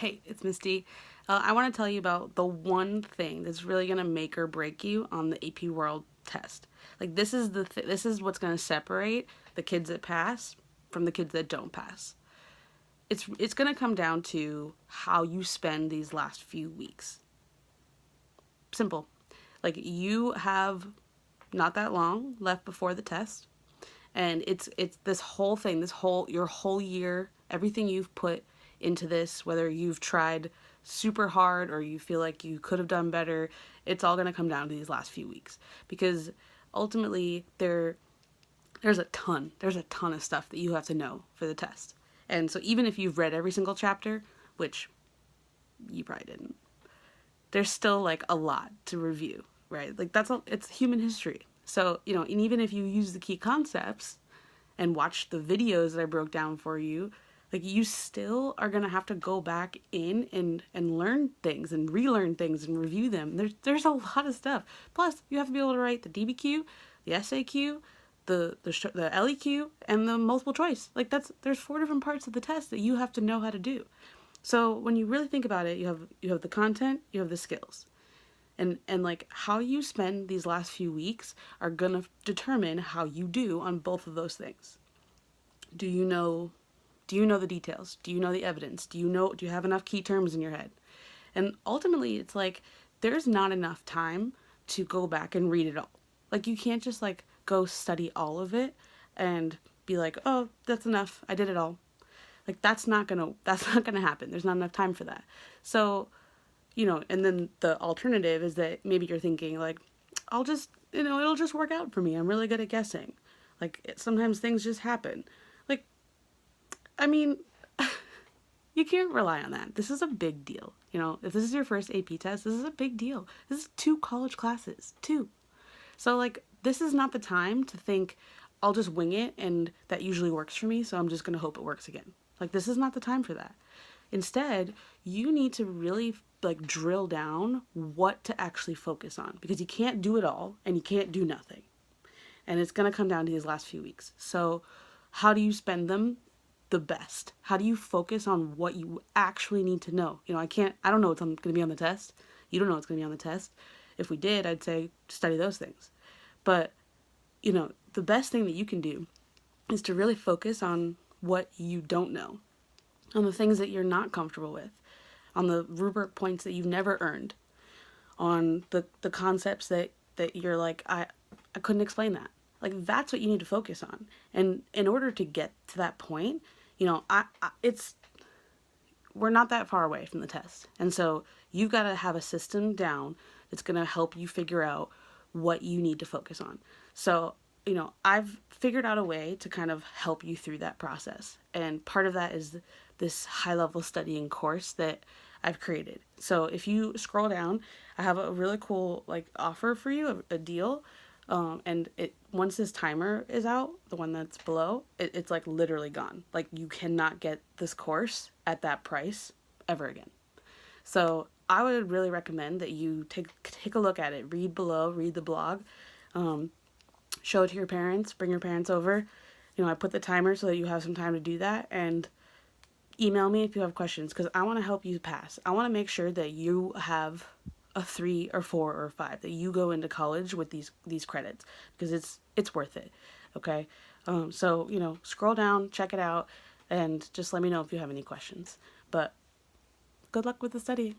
Hey, it's Misty. I want to tell you about the one thing that's really going to make or break you on the AP World test. Like this is what's going to separate the kids that pass from the kids that don't pass. It's going to come down to how you spend these last few weeks. Simple. Like you have not that long left before the test, and it's this whole thing, your whole year, everything you've put into this, whether you've tried super hard or you feel like you could have done better, it's all going to come down to these last few weeks, because ultimately there's a ton of stuff that you have to know for the test. And so even if you've read every single chapter, which you probably didn't, there's still like a lot to review, right? Like it's human history. So, and even if you use the key concepts and watch the videos that I broke down for you, like you still are going to have to go back in and learn things and relearn things and review them. There's a lot of stuff. Plus, you have to be able to write the DBQ, the SAQ, the LEQ, and the multiple choice. Like there's 4 different parts of the test that you have to know how to do. So when you really think about it, you have the content, you have the skills. And like how you spend these last few weeks are going to determine how you do on both of those things. Do you know the details? Do you know the evidence? Do you have enough key terms in your head? And ultimately, it's like there's not enough time to go back and read it all. Like you can't just like go study all of it and be like, "Oh, that's enough. I did it all." Like that's not going to happen. There's not enough time for that. So, and then the alternative is that maybe you're thinking like, I'll just, it'll just work out for me. I'm really good at guessing. Like sometimes things just happen. Like, I mean, you can't rely on that. This is a big deal. If this is your first AP test, this is a big deal. This is 2 college classes, 2. So like, this is not the time to think, I'll just wing it and that usually works for me, so I'm just going to hope it works again. Like, this is not the time for that. Instead, you need to really like drill down what to actually focus on, because you can't do it all and you can't do nothing. And it's going to come down to these last few weeks. So how do you spend them the best? How do you focus on what you actually need to know? I don't know what's going to be on the test. You don't know what's going to be on the test. If we did, I'd say study those things. But, the best thing that you can do is to really focus on what you don't know, on the things that you're not comfortable with, on the rubric points that you've never earned, on the concepts that you're like, I couldn't explain that. Like, that's what you need to focus on. And in order to get to that point, we're not that far away from the test. And so you've got to have a system down that's going to help you figure out what you need to focus on. So, I've figured out a way to kind of help you through that process. And part of that is this high-level studying course that I've created. So if you scroll down, I have a really cool offer for you, a deal. And once this timer is out, the one that's below, it's like literally gone. Like you cannot get this course at that price ever again. So I would really recommend that you take a look at it, read below, read the blog, show it to your parents, bring your parents over. I put the timer so that you have some time to do that, and email me if you have questions, because I want to help you pass. I want to make sure that you have a 3 or 4 or 5, that you go into college with these credits, because it's worth it. Okay. So scroll down, check it out, and just let me know if you have any questions. But good luck with the study.